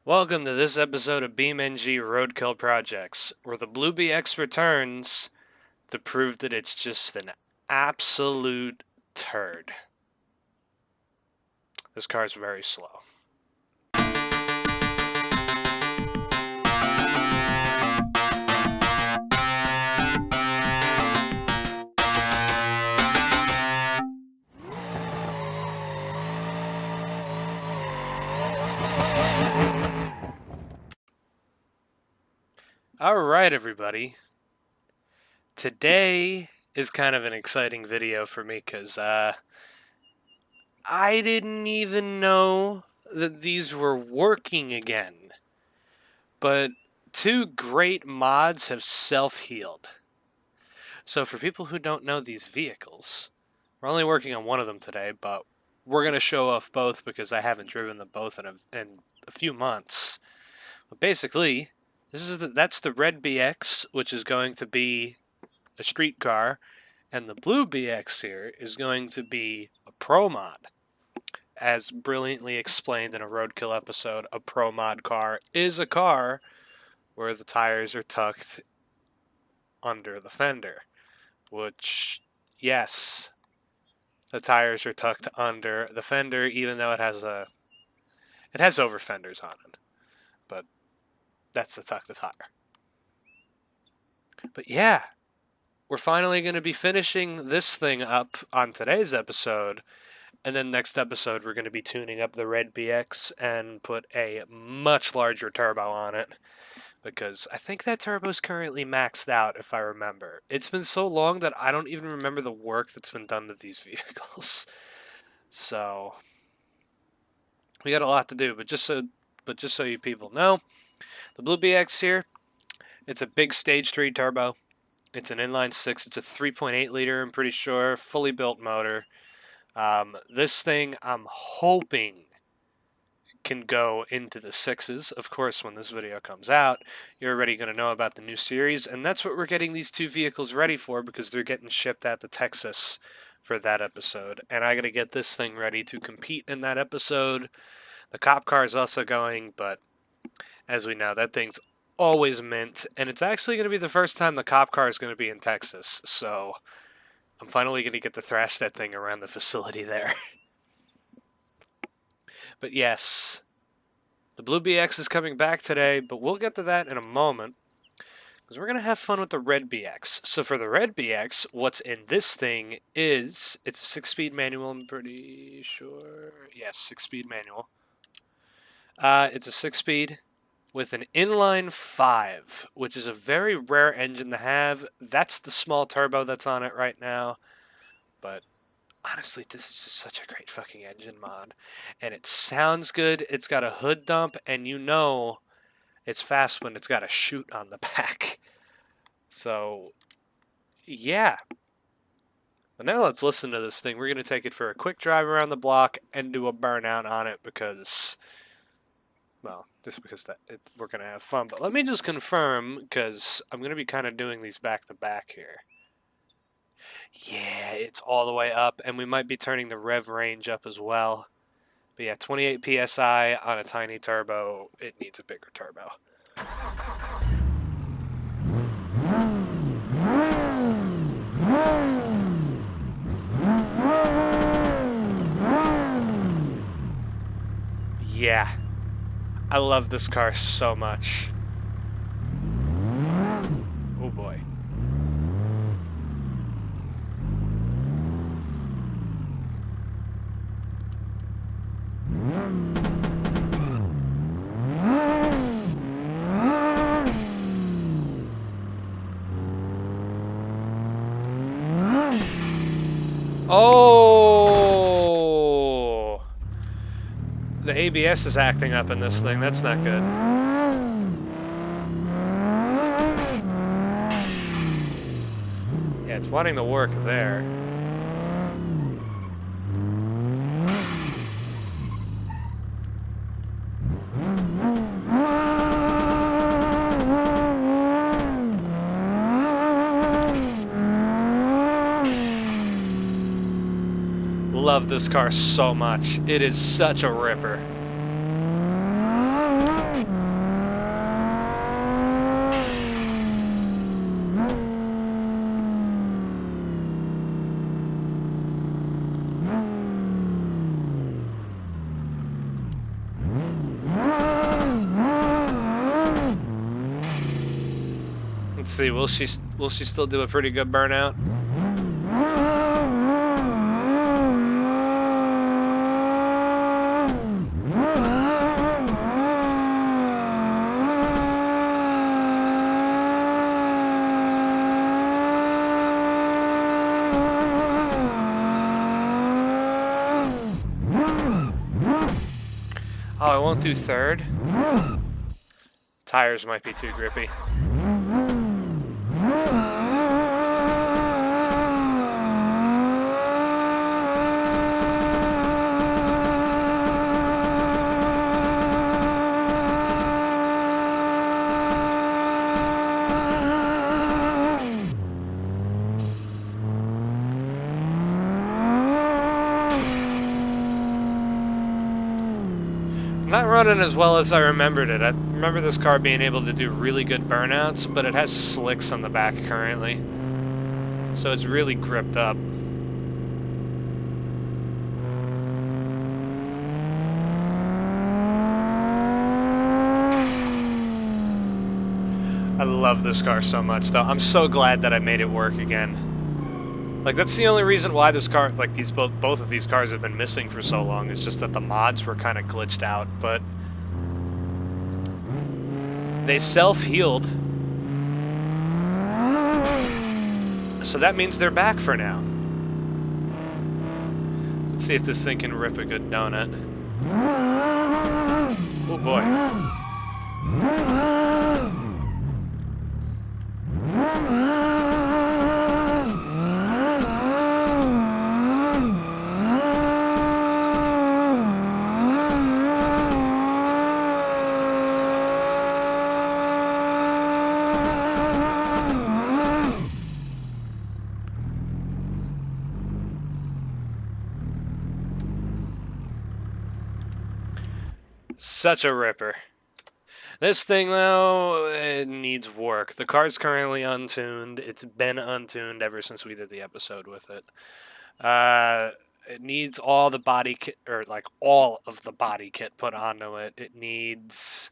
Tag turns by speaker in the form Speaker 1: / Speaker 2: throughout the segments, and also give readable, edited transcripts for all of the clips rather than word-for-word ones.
Speaker 1: Welcome to this episode of BeamNG Roadkill Projects, where the Blue BX returns to prove that it's just an absolute turd. This car's very slow. Alright, everybody. Today is kind of an exciting video for me because I didn't even know that these were working again. But two great mods have self-healed. So for people who don't know these vehicles, we're only working on one of them today, but we're going to show off both because I haven't driven them both in a few months. But basically, that's the red BX, which is going to be a street car, and the blue BX here is going to be a pro mod. As brilliantly explained in a Roadkill episode, a pro mod car is a car where the tires are tucked under the fender. Which, yes, the tires are tucked under the fender, even though it has over fenders on it. But that's to tuck the tire. But yeah, we're finally going to be finishing this thing up on today's episode. And then next episode, we're going to be tuning up the red BX and put a much larger turbo on it. Because I think that turbo's currently maxed out, if I remember. It's been so long that I don't even remember the work that's been done to these vehicles. So we got a lot to do, but just so you people know, the Blue BX here, it's a big stage 3 turbo. It's an inline 6. It's a 3.8 liter, I'm pretty sure, fully built motor. This thing, I'm hoping, can go into the 6s. Of course, when this video comes out, you're already going to know about the new series, and that's what we're getting these two vehicles ready for, because they're getting shipped out to Texas for that episode, and I got to get this thing ready to compete in that episode. The cop car is also going, but as we know, that thing's always mint, and it's actually going to be the first time the cop car is going to be in Texas, so I'm finally going to get to thrash that thing around the facility there. But yes, the Blue BX is coming back today, but we'll get to that in a moment, because we're going to have fun with the red BX. So for the red BX, what's in this thing is, it's a 6-speed manual, I'm pretty sure. Yes, 6-speed manual. It's a 6-speed with an inline 5, which is a very rare engine to have. That's the small turbo that's on it right now, but honestly, this is just such a great fucking engine mod. And it sounds good. It's got a hood dump, and you know it's fast when it's got a chute on the back. So, yeah. But now let's listen to this thing. We're going to take it for a quick drive around the block and do a burnout on it because, well, just because we're going to have fun. But let me just confirm, because I'm going to be kind of doing these back-to-back here. Yeah, it's all the way up, and we might be turning the rev range up as well. But yeah, 28 PSI on a tiny turbo. It needs a bigger turbo. Yeah, I love this car so much. Oh boy. Oh! The ABS is acting up in this thing. That's not good. Yeah, it's wanting to work there. Love this car so much. It is such a ripper. Let's see. Will she still do a pretty good burnout? Oh, I won't do third. Tires might be too grippy. Not running as well as I remembered it. I remember this car being able to do really good burnouts, but it has slicks on the back currently. So it's really gripped up. I love this car so much, though. I'm so glad that I made it work again. Like, that's the only reason why this car, like, both of these cars have been missing for so long. It's just that the mods were kind of glitched out, but they self-healed. So that means they're back for now. Let's see if this thing can rip a good donut. Oh boy. Such a ripper. This thing, though, it needs work. The car's currently untuned. It's been untuned ever since we did the episode with it. It needs all the body kit, or like all of the body kit put onto it. It needs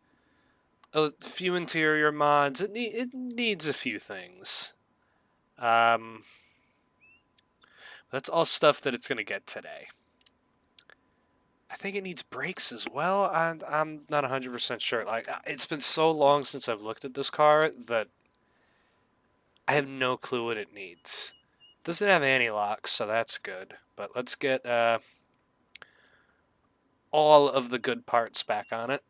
Speaker 1: a few interior mods. It needs a few things. That's all stuff that it's going to get today. I think it needs brakes as well. I'm not 100% sure. Like, it's been so long since I've looked at this car that I have no clue what it needs. It doesn't have anti-lock, so that's good. But let's get all of the good parts back on it.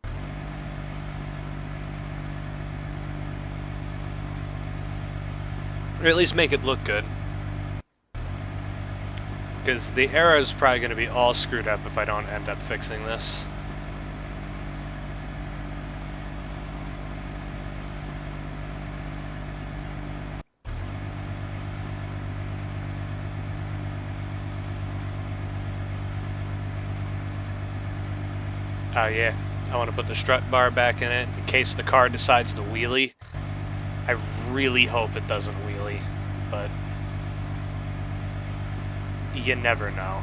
Speaker 1: Or at least make it look good. Because the arrow is probably going to be all screwed up if I don't end up fixing this. Oh yeah, I want to put the strut bar back in it in case the car decides to wheelie. I really hope it doesn't wheelie, but you never know.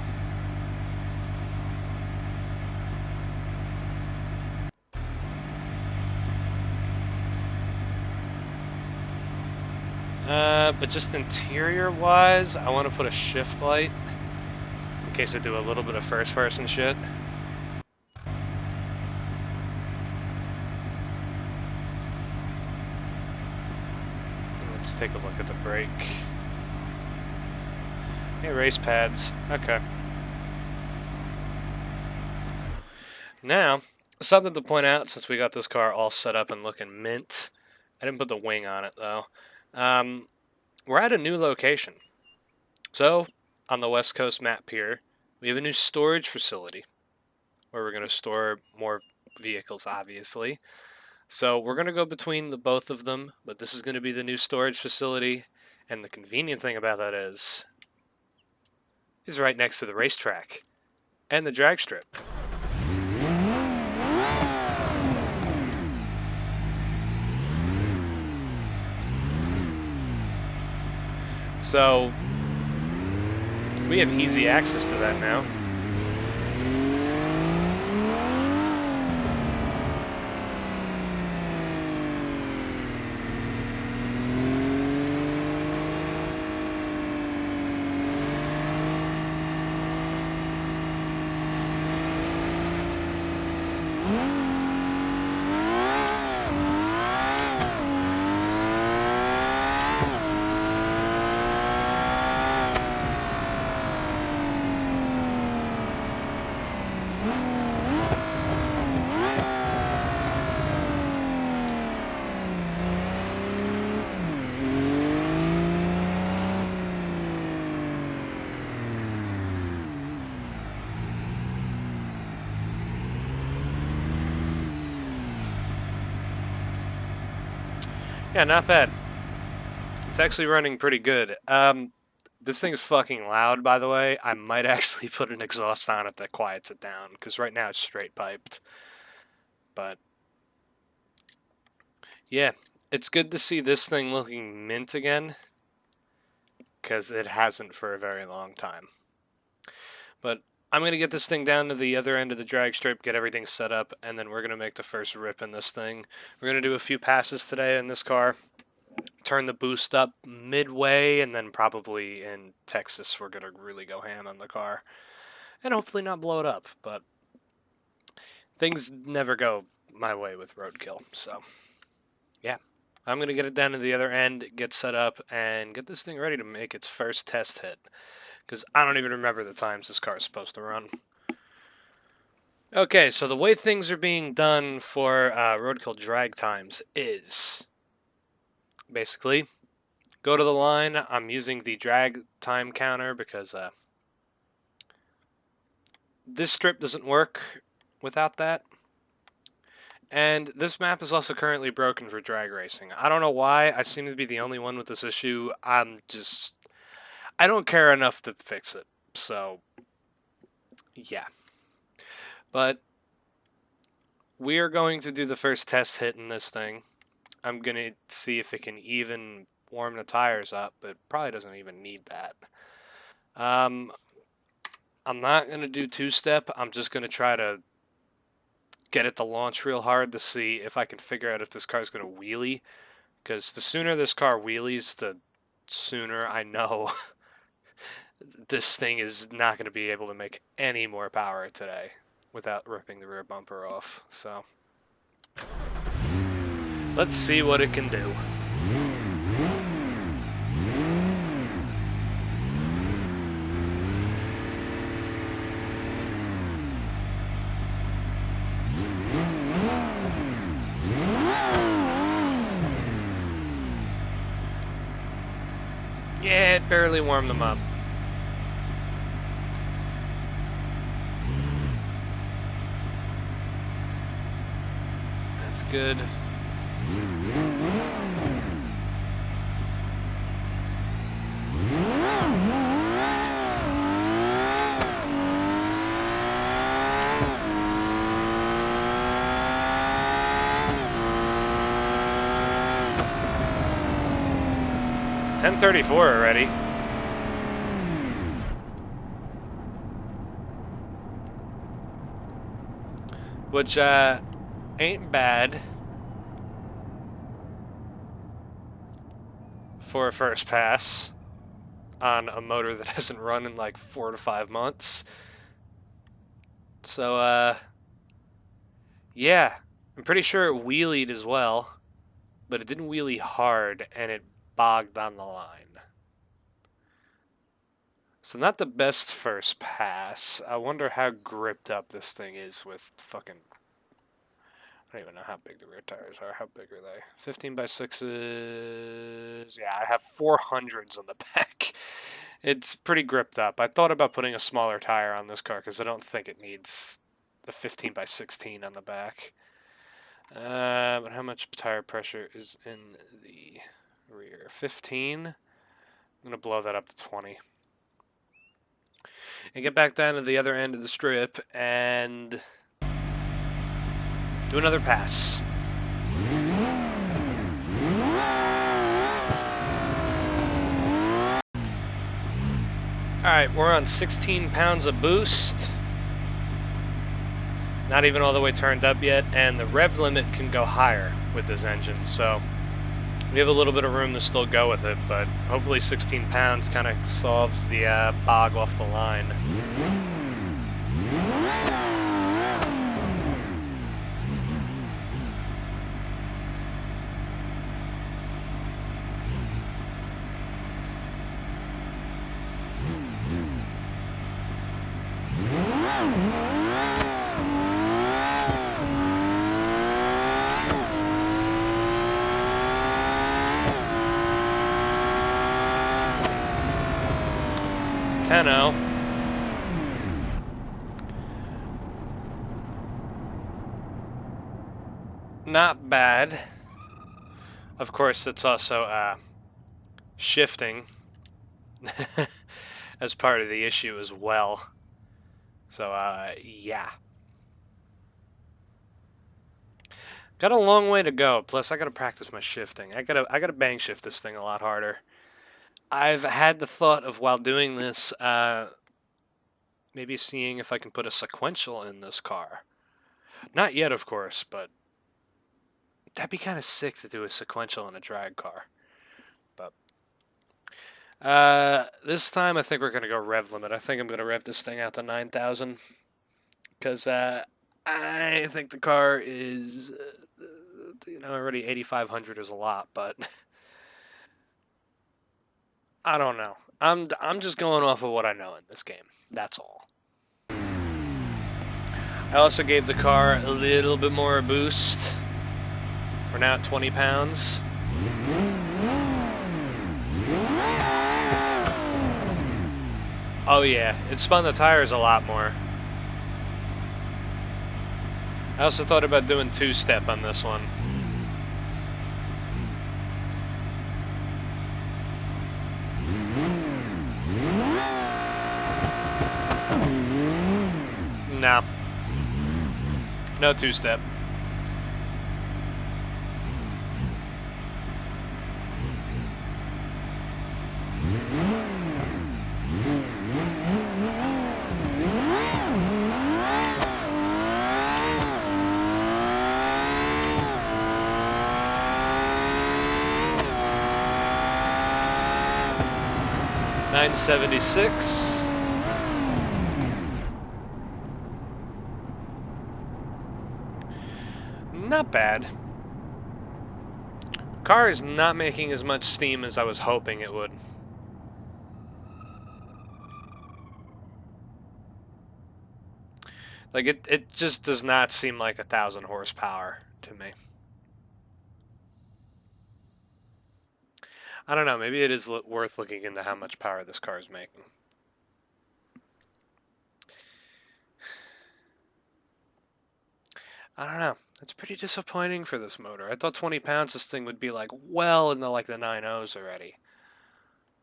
Speaker 1: But just interior-wise, I want to put a shift light in case I do a little bit of first-person shit. Let's take a look at the brake. Hey, race pads. Okay. Now, something to point out since we got this car all set up and looking mint. I didn't put the wing on it, though. We're at a new location. So, on the West Coast map here, we have a new storage facility where we're going to store more vehicles, obviously. So, we're going to go between the both of them, but this is going to be the new storage facility. And the convenient thing about that is right next to the racetrack and the drag strip. So we have easy access to that now. Yeah, not bad. It's actually running pretty good. This thing's fucking loud, by the way. I might actually put an exhaust on it that quiets it down, because right now it's straight piped. But, yeah, it's good to see this thing looking mint again, because it hasn't for a very long time. But I'm going to get this thing down to the other end of the drag strip, get everything set up, and then we're going to make the first rip in this thing. We're going to do a few passes today in this car, turn the boost up midway, and then probably in Texas we're going to really go ham on the car. And hopefully not blow it up, but things never go my way with Roadkill, so yeah. I'm going to get it down to the other end, get set up, and get this thing ready to make its first test hit. Because I don't even remember the times this car is supposed to run. Okay, so the way things are being done for Roadkill drag times is basically go to the line. I'm using the drag time counter because this strip doesn't work without that. And this map is also currently broken for drag racing. I don't know why. I seem to be the only one with this issue. I don't care enough to fix it, so yeah. But we are going to do the first test hit in this thing. I'm going to see if it can even warm the tires up, but it probably doesn't even need that. I'm not going to do two-step. I'm just going to try to get it to launch real hard to see if I can figure out if this car is going to wheelie. Because the sooner this car wheelies, the sooner I know this thing is not going to be able to make any more power today without ripping the rear bumper off. So let's see what it can do. Yeah, it barely warmed them up. That's good. $10:34 already. Which ain't bad for a first pass on a motor that hasn't run in like 4 to 5 months. So yeah, I'm pretty sure it wheelied as well, but it didn't wheelie hard and it bogged on the line. So not the best first pass. I wonder how gripped up this thing is with fucking... I don't even know how big the rear tires are. How big are they? 15x6s. Yeah, I have 400s on the back. It's pretty gripped up. I thought about putting a smaller tire on this car because I don't think it needs the 15x16 on the back. But how much tire pressure is in the rear? 15. I'm going to blow that up to 20. And get back down to the other end of the strip and do another pass. Alright, we're on 16 pounds of boost. Not even all the way turned up yet, and the rev limit can go higher with this engine, so we have a little bit of room to still go with it, but hopefully 16 pounds kind of solves the bog off the line. 10-0. Not bad. Of course, it's also shifting as part of the issue as well. So, yeah. Got a long way to go. Plus, I gotta practice my shifting. I gotta bang shift this thing a lot harder. I've had the thought of, while doing this, maybe seeing if I can put a sequential in this car. Not yet, of course, but that'd be kind of sick to do a sequential in a drag car. But this time I think we're gonna go rev limit. I think I'm gonna rev this thing out to 9,000 because I think the car is, already 8,500 is a lot, but I don't know. I'm just going off of what I know in this game. That's all. I also gave the car a little bit more boost. We're now at 20 pounds. Oh yeah, it spun the tires a lot more. I also thought about doing two-step on this one. No. No two-step. $976. Not bad. Car is not making as much steam as I was hoping it would. Like, it just does not seem like 1,000 horsepower to me. I don't know, maybe it is worth looking into how much power this car is making. I don't know. It's pretty disappointing for this motor. I thought 20 pounds this thing would be like well in the 9.0s already.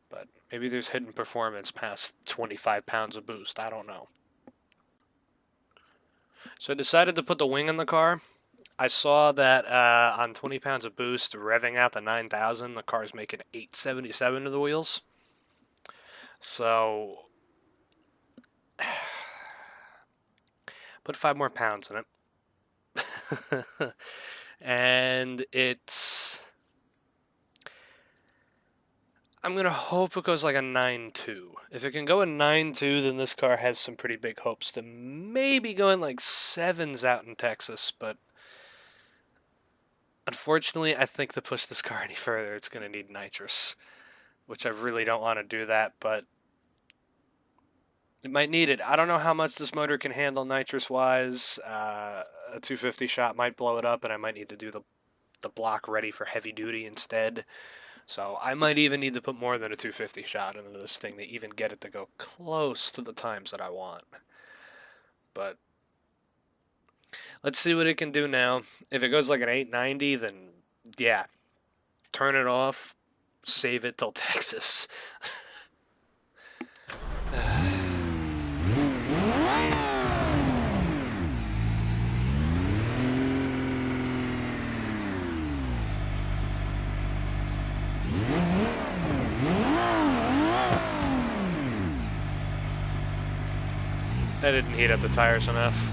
Speaker 1: But maybe there's hidden performance past 25 pounds of boost. I don't know. So I decided to put the wing in the car. I saw that on 20 pounds of boost, revving out the 9,000, the car's making 877 to the wheels. So put 5 more pounds in it. And I'm gonna hope it goes like a 9.2. If it can go a 9.2, then this car has some pretty big hopes to maybe going like 7s out in Texas, but unfortunately, I think to push this car any further, it's gonna need nitrous, which I really don't want to do that, but it might need it. I don't know how much this motor can handle nitrous-wise. A 250 shot might blow it up, and I might need to do the block ready for heavy duty instead. So I might even need to put more than a 250 shot into this thing to even get it to go close to the times that I want. But let's see what it can do now. If it goes like an 890, then yeah, turn it off, save it till Texas. I didn't heat up the tires enough.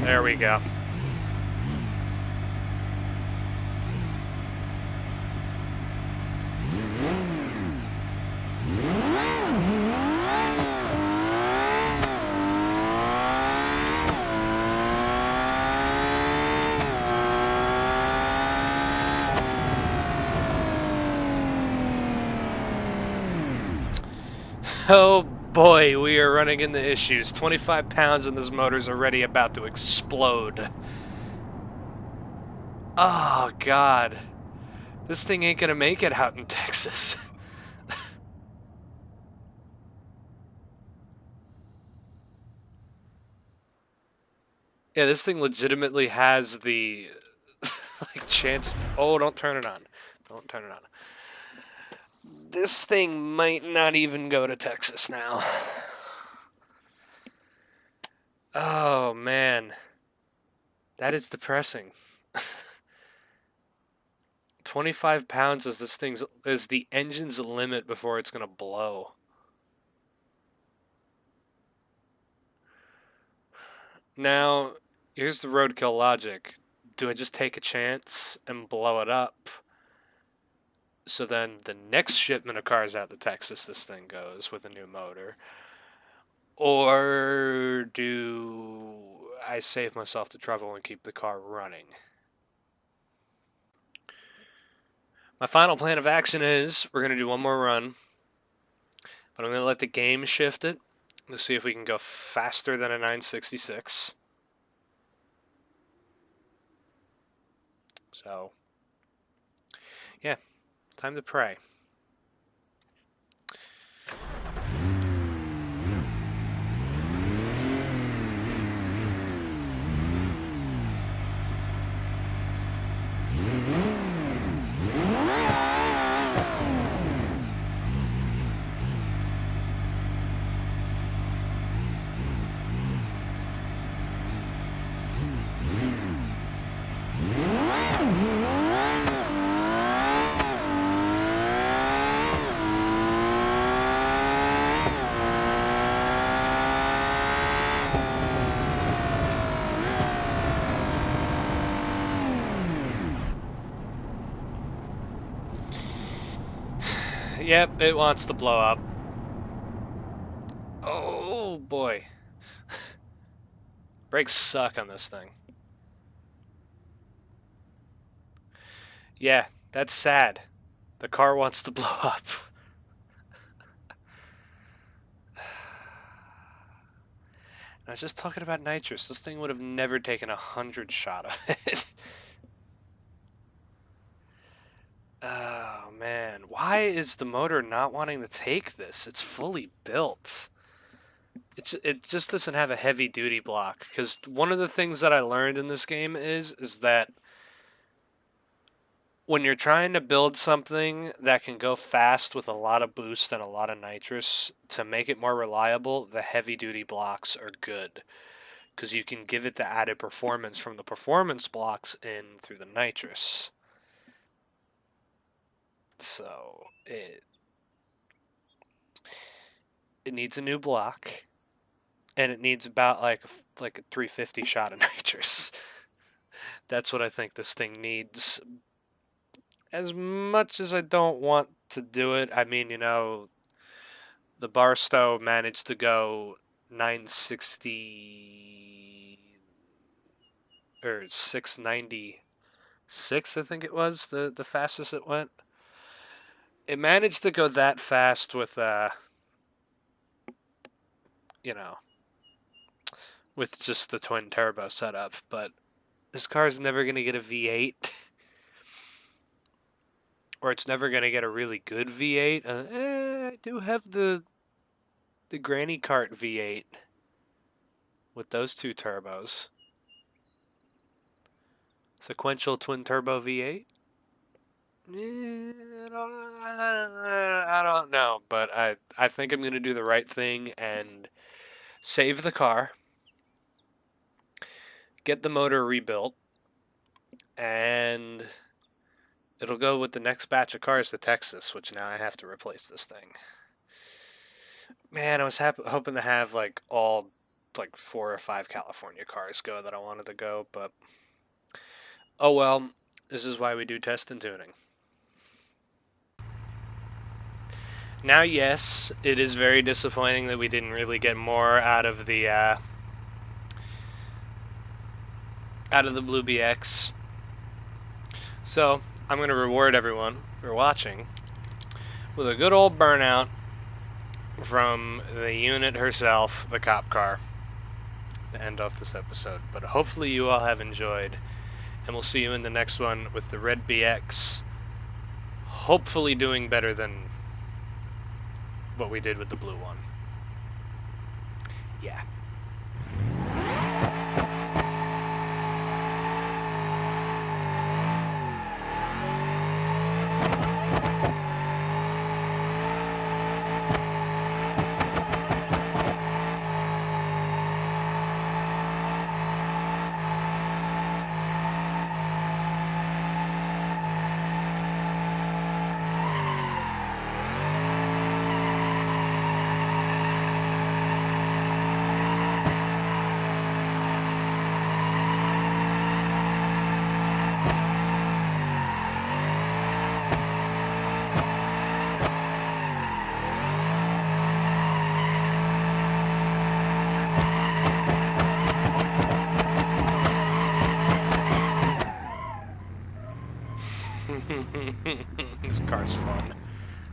Speaker 1: There we go. Oh boy, we are running into issues. 25 pounds and this motor's already about to explode. Oh, God. This thing ain't gonna make it out in Texas. Yeah, this thing legitimately has the like chance. Oh, don't turn it on. Don't turn it on. This thing might not even go to Texas now. Oh, man. That is depressing. 25 pounds is the engine's limit before it's gonna blow. Now, here's the roadkill logic. Do I just take a chance and blow it up? So then the next shipment of cars out to Texas, this thing goes with a new motor. Or do I save myself the trouble and keep the car running? My final plan of action is we're going to do one more run. But I'm going to let the game shift it. Let's see if we can go faster than a 966. So, yeah, time to pray. Yep, it wants to blow up. Oh boy. Brakes suck on this thing. Yeah, that's sad. The car wants to blow up. I was just talking about nitrous. This thing would have never taken 100 shot of it. Oh, man. Why is the motor not wanting to take this? It's fully built. It just doesn't have a heavy-duty block. Because one of the things that I learned in this game is that when you're trying to build something that can go fast with a lot of boost and a lot of nitrous, to make it more reliable, the heavy-duty blocks are good. Because you can give it the added performance from the performance blocks in through the nitrous. So it needs a new block, and it needs about like a 350 shot of nitrous. That's what I think this thing needs. As much as I don't want to do it, I mean, you know, the Barstow managed to go 960 or 696, I think it was the fastest it went. It managed to go that fast with, you know, with just the twin turbo setup, but this car is never going to get a V8, or it's never going to get a really good V8. I do have the Granny Cart V8 with those two turbos. Sequential twin turbo V8? I don't know, but I think I'm going to do the right thing and save the car, get the motor rebuilt, and it'll go with the next batch of cars to Texas, which now I have to replace this thing. Man, I was hoping to have like all 4 or 5 California cars go that I wanted to go, but oh well, this is why we do test and tuning. Now, yes, it is very disappointing that we didn't really get more out of the Blue BX. So, I'm going to reward everyone for watching with a good old burnout from the unit herself, the cop car, to end off this episode. But hopefully you all have enjoyed, and we'll see you in the next one with the Red BX, hopefully doing better than what we did with the blue one. Yeah.